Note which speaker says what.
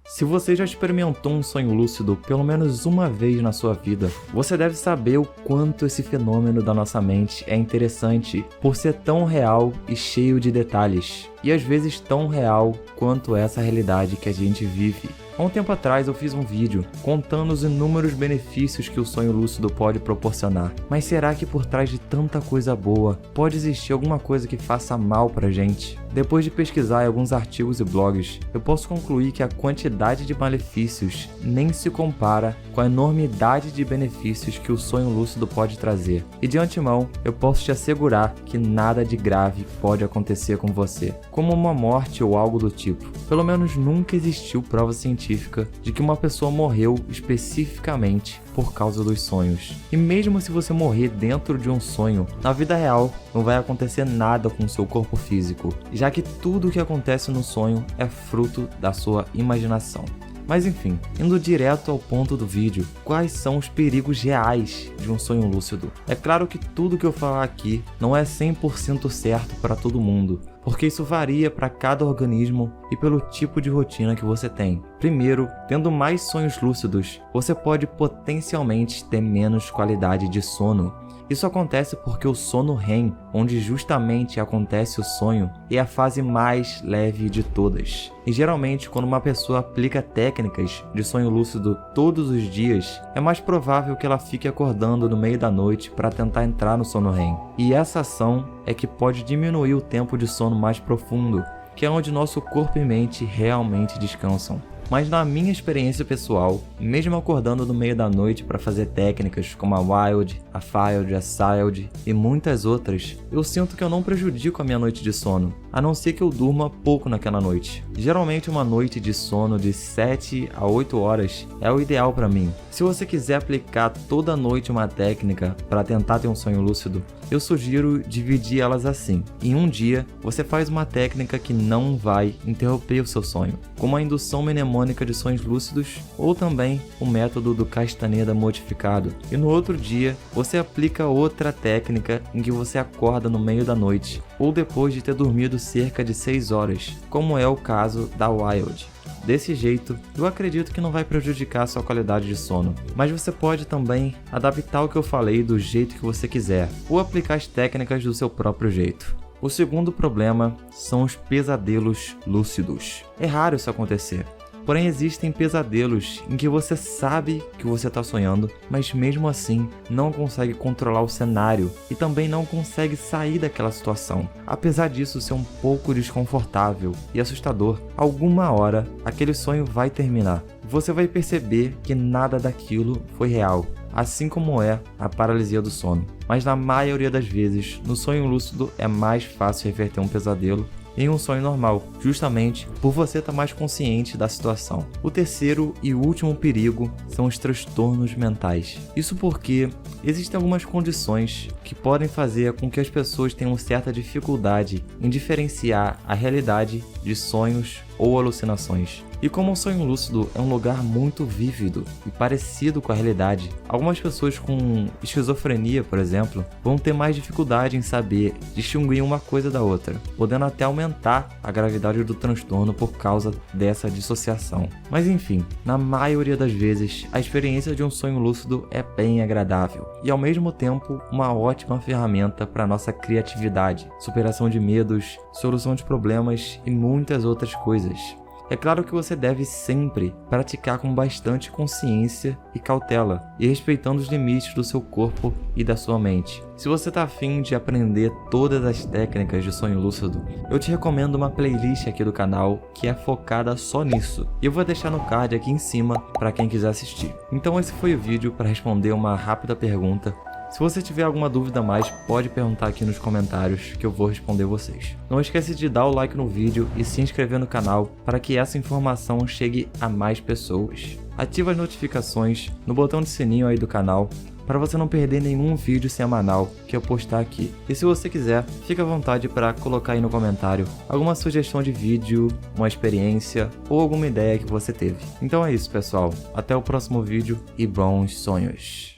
Speaker 1: Se você já experimentou um sonho lúcido pelo menos uma vez na sua vida, você deve saber o quanto esse fenômeno da nossa mente é interessante por ser tão real e cheio de detalhes, e às vezes tão real quanto essa realidade que a gente vive. Há um tempo atrás eu fiz um vídeo contando os inúmeros benefícios que o sonho lúcido pode proporcionar, mas será que por trás de tanta coisa boa pode existir alguma coisa que faça mal pra gente? Depois de pesquisar em alguns artigos e blogs, eu posso concluir que a quantidade de malefícios nem se compara com a enormidade de benefícios que o sonho lúcido pode trazer. E de antemão, eu posso te assegurar que nada de grave pode acontecer com você, como uma morte ou algo do tipo. Pelo menos nunca existiu prova científica de que uma pessoa morreu especificamente por causa dos sonhos. E mesmo se você morrer dentro de um sonho, na vida real não vai acontecer nada com o seu corpo físico, já que tudo o que acontece no sonho é fruto da sua imaginação. Mas enfim, indo direto ao ponto do vídeo, quais são os perigos reais de um sonho lúcido? É claro que tudo que eu falar aqui não é 100% certo para todo mundo, porque isso varia para cada organismo e pelo tipo de rotina que você tem. Primeiro, tendo mais sonhos lúcidos, você pode potencialmente ter menos qualidade de sono. Isso acontece porque o sono REM, onde justamente acontece o sonho, é a fase mais leve de todas. E geralmente, quando uma pessoa aplica técnicas de sonho lúcido todos os dias, é mais provável que ela fique acordando no meio da noite para tentar entrar no sono REM. E essa ação é que pode diminuir o tempo de sono mais profundo, que é onde nosso corpo e mente realmente descansam. Mas na minha experiência pessoal, mesmo acordando no meio da noite para fazer técnicas como a Wild, a Field, a Siled e muitas outras, eu sinto que eu não prejudico a minha noite de sono, a não ser que eu durma pouco naquela noite. Geralmente uma noite de sono de 7 a 8 horas é o ideal para mim. Se você quiser aplicar toda noite uma técnica para tentar ter um sonho lúcido, eu sugiro dividir elas assim. Em um dia, você faz uma técnica que não vai interromper o seu sonho, como a indução mnemônica de sonhos lúcidos ou também o método do Castaneda modificado. E no outro dia, você aplica outra técnica em que você acorda no meio da noite ou depois de ter dormido cerca de 6 horas, como é o caso da Wild. Desse jeito, eu acredito que não vai prejudicar a sua qualidade de sono, mas você pode também adaptar o que eu falei do jeito que você quiser, ou aplicar as técnicas do seu próprio jeito. O segundo problema são os pesadelos lúcidos. É raro isso acontecer. Porém, existem pesadelos em que você sabe que você está sonhando, mas mesmo assim não consegue controlar o cenário e também não consegue sair daquela situação. Apesar disso ser um pouco desconfortável e assustador, alguma hora aquele sonho vai terminar. Você vai perceber que nada daquilo foi real, assim como é a paralisia do sono. Mas na maioria das vezes, no sonho lúcido é mais fácil reverter um pesadelo em um sonho normal, justamente por você estar mais consciente da situação. O terceiro e último perigo são os transtornos mentais. Isso porque existem algumas condições que podem fazer com que as pessoas tenham certa dificuldade em diferenciar a realidade de sonhos ou alucinações. E como o sonho lúcido é um lugar muito vívido e parecido com a realidade, algumas pessoas com esquizofrenia, por exemplo, vão ter mais dificuldade em saber distinguir uma coisa da outra, podendo até aumentar a gravidade do transtorno por causa dessa dissociação. Mas enfim, na maioria das vezes, a experiência de um sonho lúcido é bem agradável e ao mesmo tempo uma ótima ferramenta para nossa criatividade, superação de medos, solução de problemas e muitas outras coisas. É claro que você deve sempre praticar com bastante consciência e cautela, e respeitando os limites do seu corpo e da sua mente. Se você está afim de aprender todas as técnicas de sonho lúcido, eu te recomendo uma playlist aqui do canal que é focada só nisso. E eu vou deixar no card aqui em cima para quem quiser assistir. Então esse foi o vídeo para responder uma rápida pergunta. Se você tiver alguma dúvida a mais, pode perguntar aqui nos comentários que eu vou responder vocês. Não esquece de dar o like no vídeo e se inscrever no canal para que essa informação chegue a mais pessoas. Ativa as notificações no botão de sininho aí do canal para você não perder nenhum vídeo semanal que eu postar aqui. E se você quiser, fica à vontade para colocar aí no comentário alguma sugestão de vídeo, uma experiência ou alguma ideia que você teve. Então é isso, pessoal. Até o próximo vídeo e bons sonhos!